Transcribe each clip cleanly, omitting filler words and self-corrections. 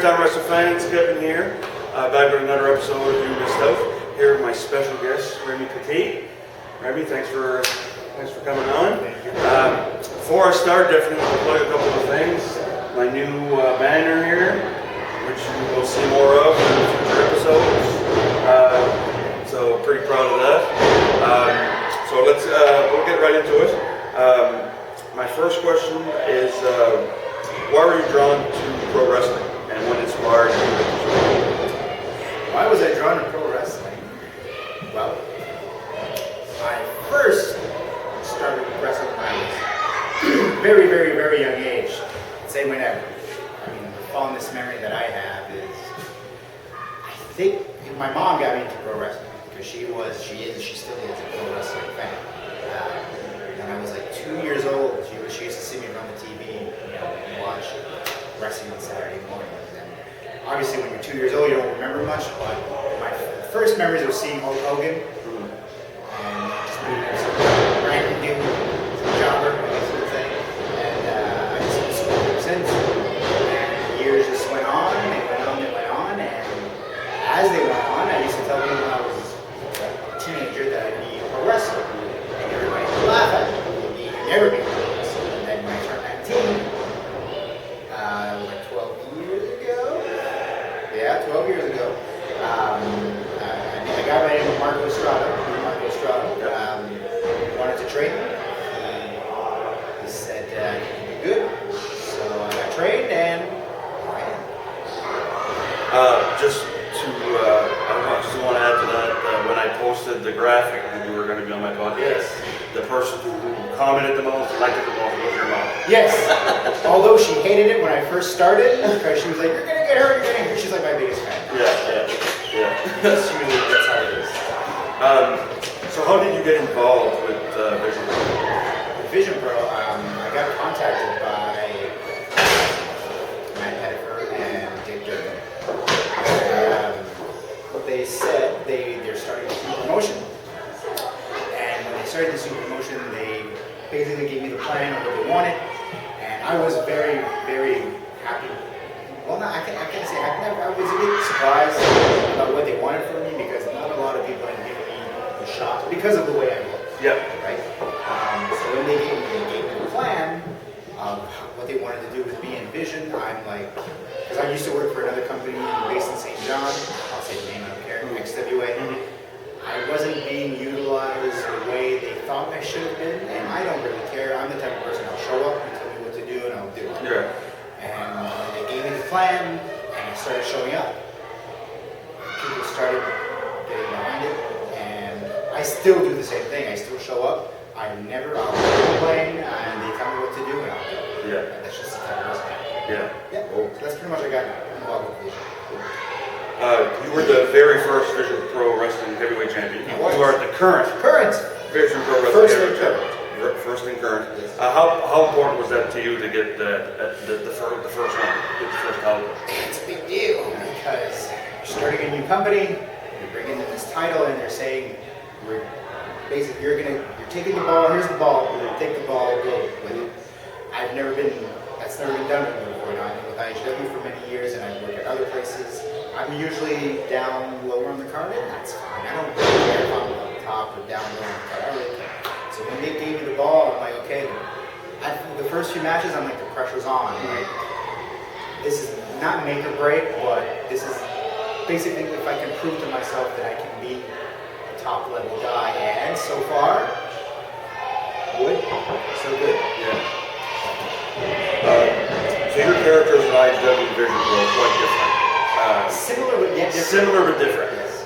time wrestling fans, Kevin here, back with another episode of You Missed Out. Here with my special guest, Remi Petit. Remi, thanks for coming on. Before I start, definitely want to plug a couple of things. My new banner here, which you will see more of in future episodes. So pretty proud of that. So we'll get right into it. My first question is, why were you drawn to pro wrestling, and what inspired you? Why was I drawn to pro wrestling? Well, I first started wrestling when I was very, very, very young age. Say whenever. I mean, the fondest memory that I have is, I think my mom got me into pro wrestling because she still is a pro wrestling fan. When I was like 2 years old, she used to see me run the TV, and watch wrestling on Saturday mornings. And obviously, when you're 2 years old, you don't remember much. But my first memories of seeing Hulk Hogan and just being some random dude, some jobber, that sort of thing. And I just been school ever since. And years just went on. They went on. They went on. And as they went on, I used to tell people when I was a teenager that I'd be a wrestler. And everybody would laugh at me. Never be a wrestler. And then when I turned 19, like 12 years ago. Yeah, 12 years ago. A guy by the name of Marco Estrada wanted to train me. He said I could be good. So I got trained and I am. I just want to add to that, when I posted the graphic that you were going to be on my podcast, the person who commented the most, liked it the most, was your mom. Yes. Although she hated it when I first started, because she was like, "You're gonna get hurt, you're gonna get hurt." She's like my biggest fan. Yeah. That's how it is. So how did you get involved with Vision Pro? Vision Pro, I got contacted by Matt Pettiford and Dick Durban. They said they're starting a new promotion. And when they started this new promotion, they basically gave me the plan of what they wanted. And I was very, very happy. Well, I can't say happy. I was a bit surprised about what they wanted from me because not a lot of people had given me a shot because of the way I look. Yeah. Right? So when they gave me the plan of what they wanted to do with me and Vision, I'm like, because I used to work for another company based in St. John. I'll say the name, I don't care. XWA. I wasn't being utilized the way they thought I should have been, and I don't really care. I'm the type of person I'll show up, you tell me what to do, and I'll do it. Yeah. And they gave me the plan, and I started showing up. People started getting behind it, and I still do the same thing. I still show up. I'll never complain, and they tell me what to do, and I'll do it. Yeah. And that's just the type of person I am. Yeah. Yeah. So that's pretty much I got involved with Vision. You were the very first Vision Pro Wrestling Heavyweight Champion. You are the current Vision Pro Wrestling Heavyweight Champion. First and current. How important was that to you to get the first one, get the first title? It's a big deal because you're starting a new company, you're bringing in this title, and they're saying, you're taking the ball. Here's the ball. Take the ball, go with it. That's never been done before. Now I've been with IHW for many years, and I've worked at other places. I'm usually down lower on the card, and that's fine. I don't really care if I'm on top or down lower on the card. I really care. So when they gave me the ball, I'm like, okay. The first few matches, I'm like, the pressure's on, right? This is not make or break, but this is basically if I can prove to myself that I can be a top level guy. And so far, good, so good. Yeah. So your characters in IHW and Vision Pro are quite different. Similar but yet different. Similar but different. Yes.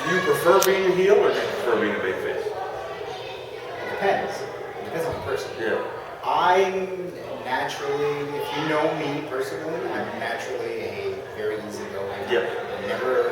Do you prefer being a heel or do you prefer being a babyface? It depends. It depends on the person. Yeah. I'm naturally, if you know me personally, I'm naturally a very easygoing. Yeah. I'm never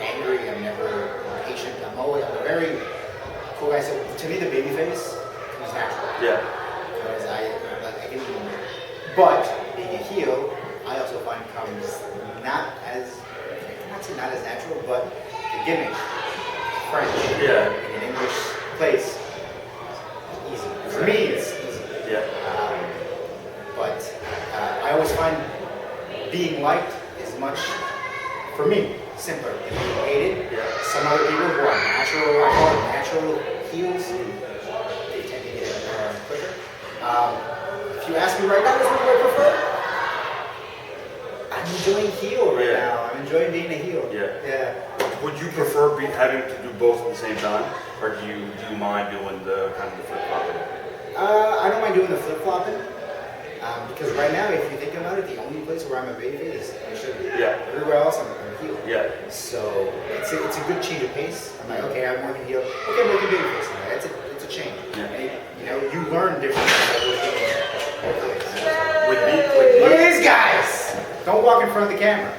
angry. I'm never impatient. I'm a very cool guy. So to me, the babyface comes natural. Yeah. Because I can, but being a heel, I also find comes not as natural, but the gimmick, French, Yeah. in an English place, easy. For me, it's easy. Yeah. But I always find being liked is much, for me, simpler. If you hate it, Yeah. some other people who are natural, I call it natural heels, they tend to get it quicker. If you ask me right now, which one do I prefer? I'm enjoying heel right Yeah. now. I'm enjoying being a heel. Yeah. Would you prefer having to do both at the same time, or do you mind doing the kind of the flip flopping? I don't mind doing the flip flopping. Because right now, if you think about it, the only place where I'm a babyface is on sugar. Yeah. Everywhere else, I'm a heel. Yeah. So it's a good change of pace. I'm like, okay, I'm working heel. Okay, I'm working babyface. It's a change. Yeah. And you learn different things. With me, Look at these guys! Don't walk in front of the camera.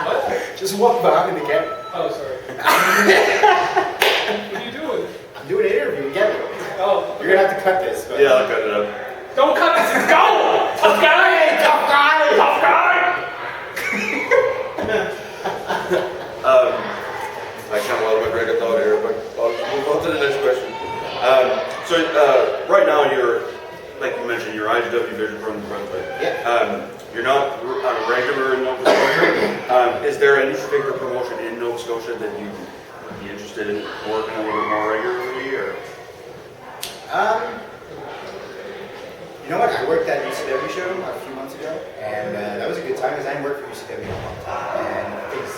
What? Just walk behind the camera. Oh, sorry. What are you doing? I'm doing an interview. Get it. Oh, You're gonna have to cut this. But Yeah, I'll cut it up. don't cut this. Let's go! Tough guy! Tough guy! Tough guy! I can't let my break a thought here, but I'll move on to the next question. Right now you're, like you mentioned, you're IGW Vision from Brunswick. Yeah. You're not a regular in Nova Scotia. Is there any particular promotion in Nova Scotia that you would be interested in working a little bit more regularly, or? You know what? I worked at UCW show a few months ago, and that was a good time because I hadn't worked for UCW in a long time, and things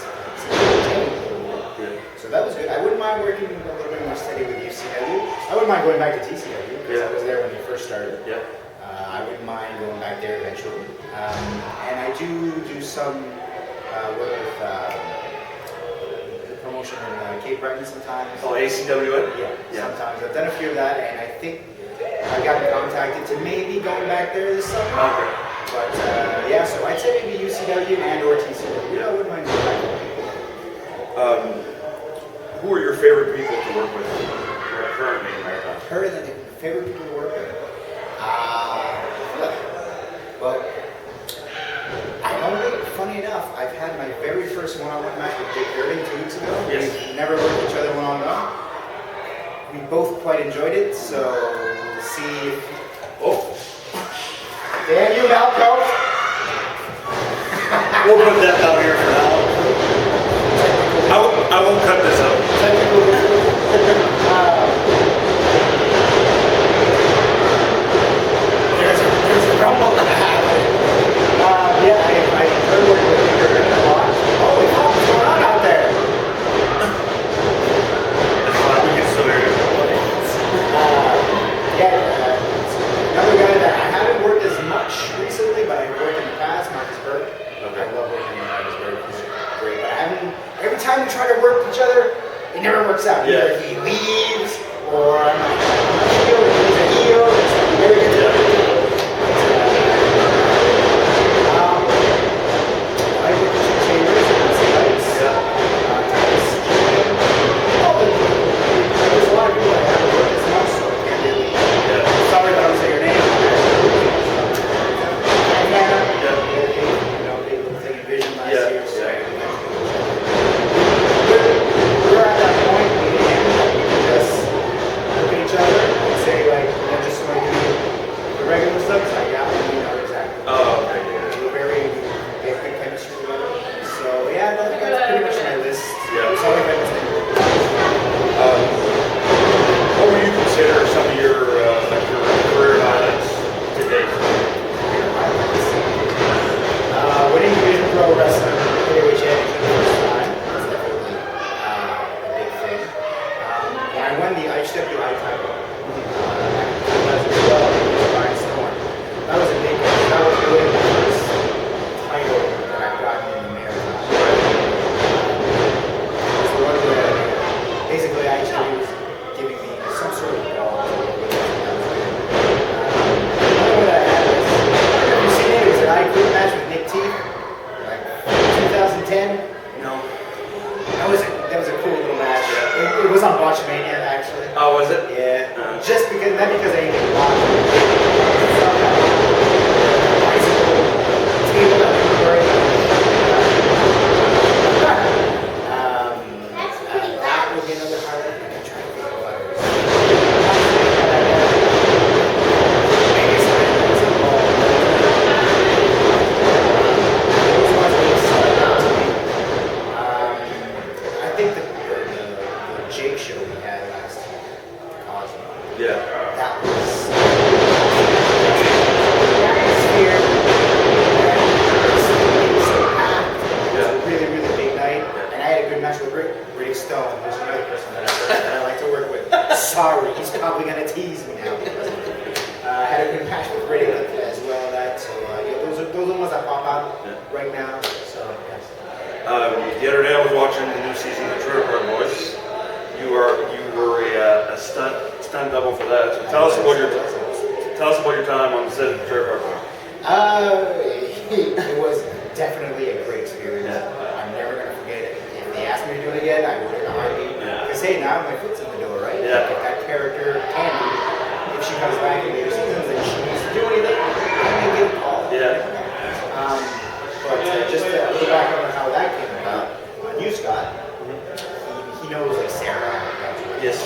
changed a little bit. So that was good. I wouldn't mind working a little bit more steady with UCW. I wouldn't mind going back to TCW because I was there when they first started. Yeah. I wouldn't mind going back there eventually. And I do some work with the promotion in Cape Breton sometimes. Oh, ACWA? Yeah, Yeah. sometimes. I've done a few of that, and I think I got contacted to maybe going back there this summer. Okay. But yeah, so I'd say maybe UCW and or TCW. I wouldn't mind going back there. Who are your favorite people to work with currently in America? Favorite people to work with? Well, funny enough, I've had my very first one-on-one match with Dick Irving 2 weeks ago. Yes. We've never worked each other one-on-one. We both quite enjoyed it, so we'll see if... Oh! Damn you, Malcolm! We'll put that down here for now. I won't cut this out. There's a rumble that happened. Yeah, I heard working with Dick Irving a lot. Holy fuck, what's going on out there? That's fine, we can still hear you. Another guy that I haven't worked as much recently, but I've worked in the past, Marcus Burke. Okay. I love working with Marcus Burke. He's great. But I haven't, every time we try to work each other, it never works out. Yeah. Either he leaves, or I'm a heel, or he's a heel. It's like very good. I work with Chambers and Sites. There's a lot of people I haven't worked as much, so I can't really. Sorry if I don't say your name. They Vision last year, so we're at that point in the end that we can just look at each other and say, like, just so I do the regular stuff, so I got it, we know exactly. Oh, okay, yeah. We have good chemistry together. So, yeah, I think that's pretty much my list. Yeah. Sorry if I missed anything. What would you consider some of your career highlights to date? Winning Division Pro Wrestling Heavyweight Championship the first time was definitely a big thing. When I won the IHWI title, Brian Storm, that was a big thing. That was really the first title that I've gotten in the marathon. It was the one where basically IHW was giving me some sort of ball. Another one that I had was, I don't know if you've seen it, it was an I Quit match with Nick T. Like 2010. No. That was a cool little match. It was on Watchmania actually. Oh, was it? Yeah. Uh. Just because, not because I didn't watch it. It's not that bicycle table that we were wearing. That would be another highlight. I'm trying to think of what others. now. So The other day I was watching the new season of Trailer Park Boys. You were a stunt double for that. So tell us about your time on the set of Trailer Park Boys. it was definitely a great experience. Yeah. I'm never gonna forget it. If they asked me to do it again, I would in a heartbeat. Yeah. Because hey, now my foot's in the door, right? Yeah. If that character Candy, if she comes back in later seasons and she needs to do anything, I may give a call. Yeah. But just to go back on how that came about, you Scott, he knows like Sarah. Yes.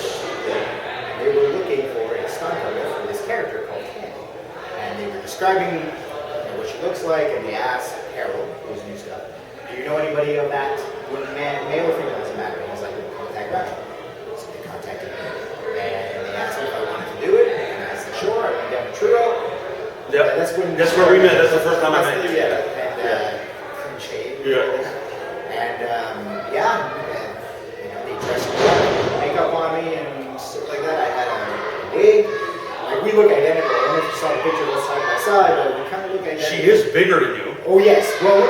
And they were looking for a stunt double for this character called Candy, and they were describing what she looks like, and they asked Harold, who's new Scott, do you know anybody of that? Male or female, doesn't matter. He was like, contact me. So they contacted me, and they asked me if I wanted to do it, and I said sure. I went down to Trudeau. Yep. That's where we met. That's the first time I met you. Yeah. And clean shave. Yeah. And they dressed me up, makeup on me, and stuff like that. I had a wig. Like we look identical. I don't know if you saw the picture of us side by side, but we kind of look identical. She is bigger than you. Oh yes. Well,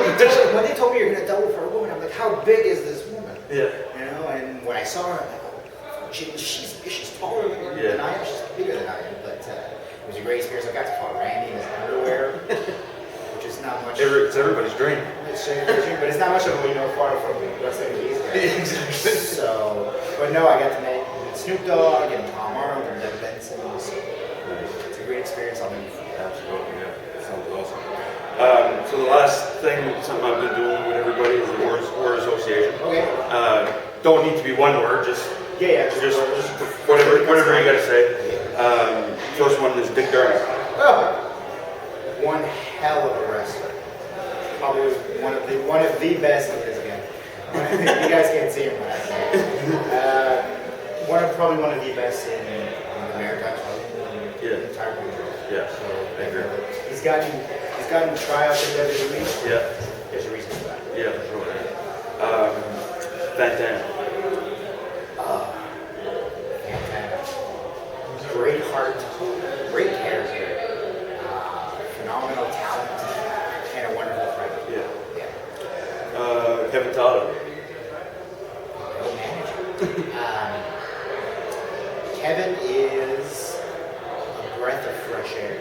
when they told me you're gonna double for a woman, I'm like, how big is this woman? Yeah. You know. And when I saw her, I'm like, oh, she's taller than I am. She's bigger than I am. But it was a great experience. I got to follow Randy in his underwear, which is not much. It's everybody's dream. But it's not much of a far from the wrestling of these guys. Exactly. So, but no, I got to meet Snoop Dogg and Tom Arnold and Doug Benson. So it's a great experience. I'll never forget. Absolutely, yeah. Sounds awesome. So the last thing, something I've been doing with everybody is the word association. Okay. Don't need to be one word, just Just whatever you gotta say. First one is Dick Darby. Oh, one hell of a wrestler. Probably one of the best in his game. You guys can't see him, but I can. Probably one of the best in America. Yeah. The entire world. Yeah. So I agree. He's gotten tryouts in WWE. Yeah. There's a reason for that. Yeah, for sure. Fantana. Santana. Great heart, great character, phenomenal talent, and a wonderful friend. Yeah. Yeah. Kevin Totto. No manager. Kevin is a breath of fresh air.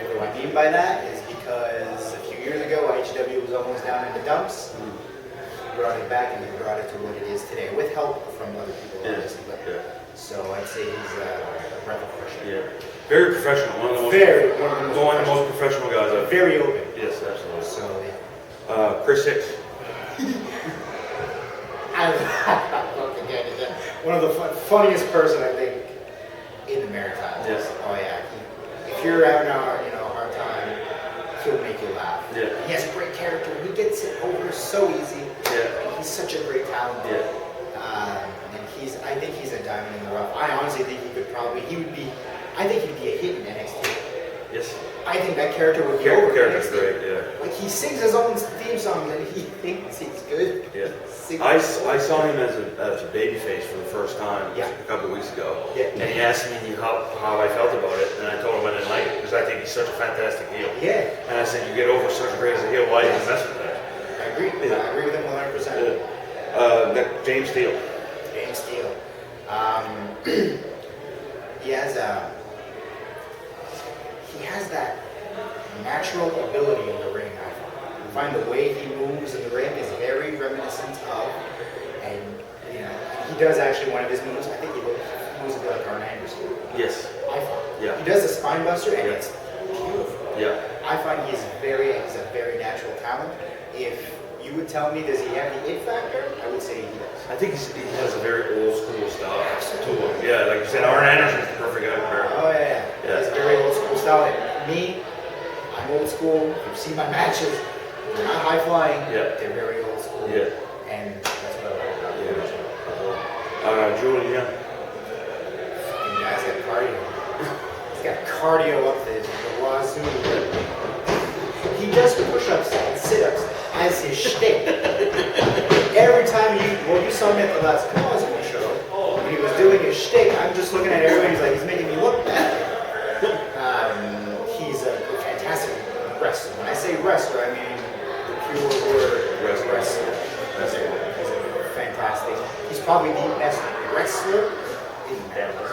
What do I mean by that is because a few years ago, IHW was almost down in the dumps. He brought it back and he brought it to what it is today, with help from other people, obviously. But, so I'd say he's a breath of fresh air. Yeah. Very professional. One of the most professional guys I've. Very open. Yes, absolutely. So Chris Hicks. one of the funniest person I think in the Maritimes. Yes. Oh yeah. If you're having a hard time, he'll make you laugh. Yeah. He has a great character. He gets it over so easy. Yeah. And he's such a great talent. Yeah. And I think he's a diamond in the rough. I honestly think he'd be a hit in NXT. Yes. I think that character would be over. Character's great. Yeah. Like he sings his own theme songs and he thinks he's good. Yeah. I saw him as a babyface for the first time Yeah. a couple of weeks ago. Yeah. And he asked me how I felt about it, and I told him I didn't like it because I think he's such a fantastic heel. Yeah. And I said, you get over such great as a heel, why even mess with that? I agree. Yeah. I agree with him 100%. James Steele. James Steele. He has that natural ability in the ring. I find the way he moves in the ring is very reminiscent of, and he does actually one of his moves. I think he moves a bit like Arn Anderson. Yes. I find. Yeah. He does a spine buster and Yeah. it's beautiful. Yeah. I find he's a very natural talent. If you would tell me, does he have the it factor? I would say he does. I think he has a very old school style to him. Yeah, like you said, Arn Anderson's the perfect guy for him. Oh yeah. Yeah. He's a very old school style. And me, I'm old school. If you see my matches, they're not high flying. Yeah. They're very old school. Yeah. And that's what I like about him. Julian Young. Fucking guy's got cardio. He's got cardio up the wazoo. He does push-ups and sit-ups as his shtick. Every time you saw him at the last Cosmo show, when he was doing his shtick, I'm just looking at everybody, he's making me look bad. He's a fantastic wrestler. When I say wrestler, I mean the pure word wrestler. He's a fantastic. He's probably the best wrestler in America.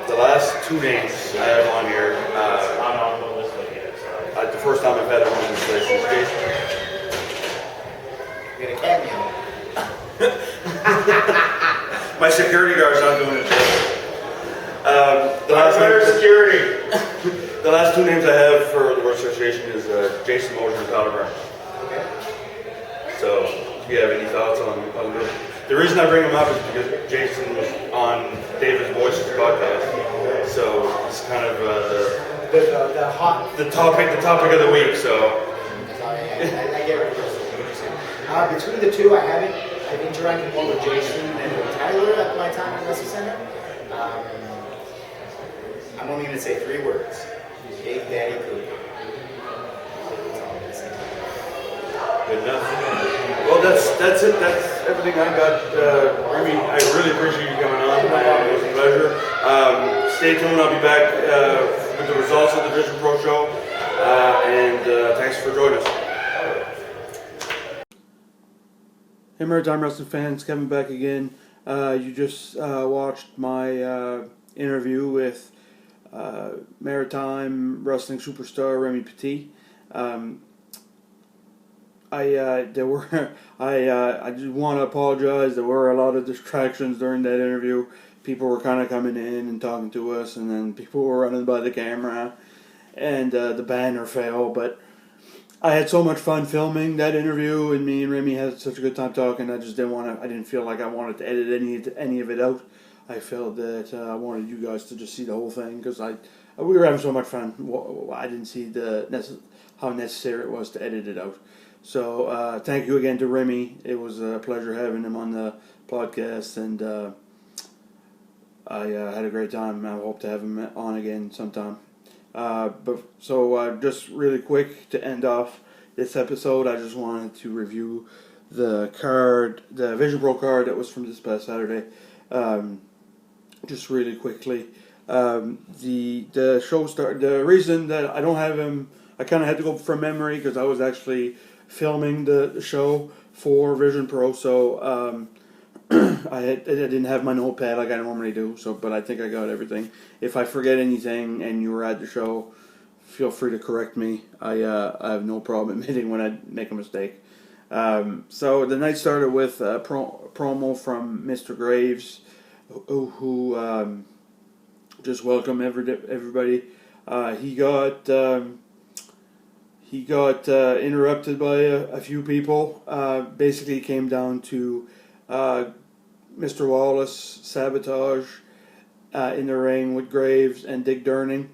The last two names I have on here, I'm on the list with you, so. the first time I've had it on this list is Jason. We got a cameo. My security guard's not doing it. Security. The last two names I have for the World Association is Jason Moser and Tyler Brown. Okay. So, do you have any thoughts on this? The reason I bring him up is because Jason was on David Boyce's podcast, so it's kind of The hot. the topic of the week. So, I get what you're saying. Between the two, I've interacted more with Jason and with Tyler at my time at Wrestle Center. I'm only going to say 3 words. Big Daddy Cooper. That's all I'm going to say. good enough. Well, that's it. That's everything I got. Remi, I really appreciate you coming on. It was a pleasure. Stay tuned. I'll be back with the results of the Vision Pro show. And thanks for joining us. Hey, Maritime Wrestling fans, Kevin back again. You just watched my interview with Maritime Wrestling superstar Remi Petit. I just want to apologize. There were a lot of distractions during that interview. People were kind of coming in and talking to us, and then people were running by the camera, and the banner fell. But I had so much fun filming that interview, and me and Remi had such a good time talking. I just didn't feel like I wanted to edit any of it out. I felt that I wanted you guys to just see the whole thing because we were having so much fun. I didn't see how necessary it was to edit it out. So thank you again to Remi. It was a pleasure having him on the podcast, and I had a great time. I hope to have him on again sometime. Just really quick to end off this episode, I just wanted to review the card, the Vision Pro card that was from this past Saturday. Just really quickly, the show started. The reason that I don't have him, I kind of had to go from memory because I was actually filming the show for Vision Pro, so I didn't have my notepad like I normally do. But I think I got everything. If I forget anything and you were at the show, feel free to correct me. I have no problem admitting when I make a mistake. So the night started with a promo from Mr. Graves, who just welcomed everybody. He got interrupted by a few people. Basically, it came down to Mr. Wallace sabotage in the ring with Graves and Dick Durning,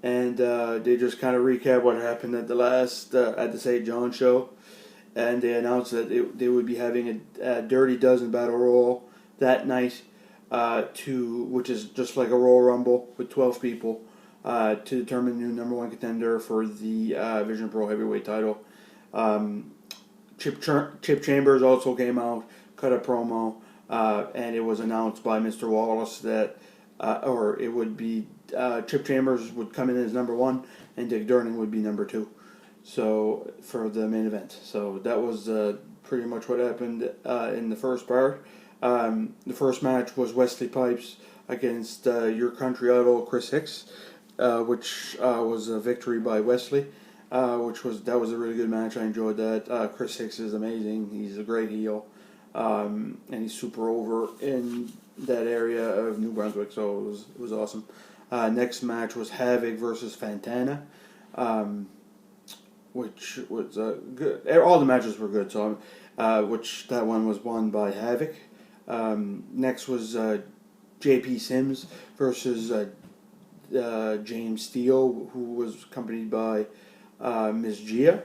and they just kind of recap what happened at the last at the St. John show, and they announced that they would be having a Dirty Dozen Battle Royal that night, which is just like a Royal Rumble with 12 people. To determine the new number 1 contender for the Vision Pro Heavyweight title. Chip Chambers also came out, cut a promo, and it was announced by Mr. Wallace that, it would be Chip Chambers would come in as number 1, and Dick Durning would be number 2. So for the main event. So that was pretty much what happened in the first part. The first match was Wesley Pipes against your country idol Chris Hicks. Which was a victory by Wesley, that was a really good match. I enjoyed that. Chris Hicks is amazing. He's a great heel, and he's super over in that area of New Brunswick. So it was awesome. Next match was Havoc versus Fantana, which was good. All the matches were good. So which that one was won by Havoc. Next was J.P. Sims versus James Steele, who was accompanied by Ms. Gia.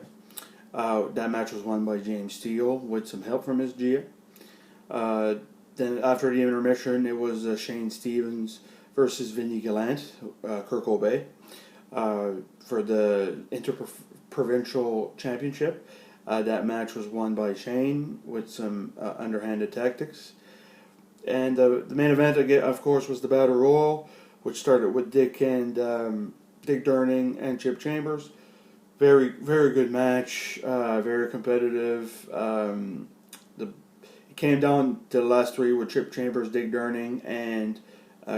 That match was won by James Steele with some help from Ms. Gia. Then after the intermission, it was Shane Stevens versus Vinny Gallant, Kirk Obey, for the Interprovincial Championship. That match was won by Shane with some underhanded tactics. And the main event, again, of course, was the Battle Royal, which started with Dick and Dick Durning and Chip Chambers. Very, very good match. Very competitive. It came down to the last three with Chip Chambers, Dick Durning, and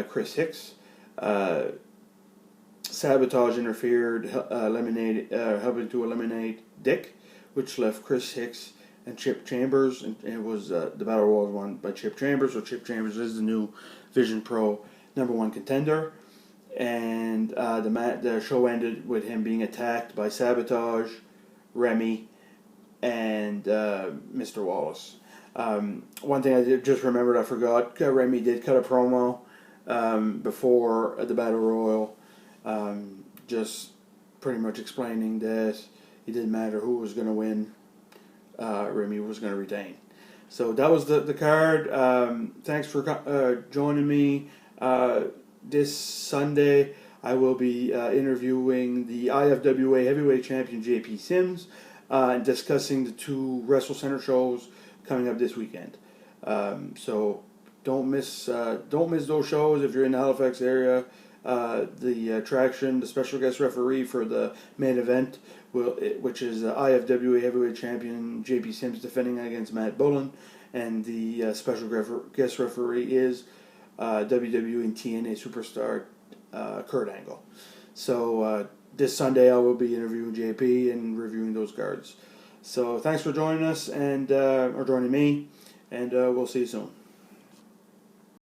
Chris Hicks. Sabotage interfered, helping to eliminate Dick, which left Chris Hicks and Chip Chambers, and it was the Battle Royal was won by Chip Chambers. So Chip Chambers is the new Vision Pro #1 contender, and the show ended with him being attacked by Sabotage, Remi, and Mr. Wallace. One thing I just remembered, I forgot. Remi did cut a promo before the Battle Royal, just pretty much explaining that it didn't matter who was going to win. Remi was going to retain. So that was the card. Thanks for joining me. This Sunday, I will be interviewing the IFWA Heavyweight Champion JP Sims and discussing the two Wrestle Center shows coming up this weekend. So don't miss those shows if you're in the Halifax area. The attraction, the special guest referee for the main event, which is IFWA Heavyweight Champion JP Sims defending against Matt Bullen, and the special guest referee is WWE and TNA superstar Kurt Angle. So this Sunday I will be interviewing JP and reviewing those cards. So thanks for joining us or joining me, and we'll see you soon.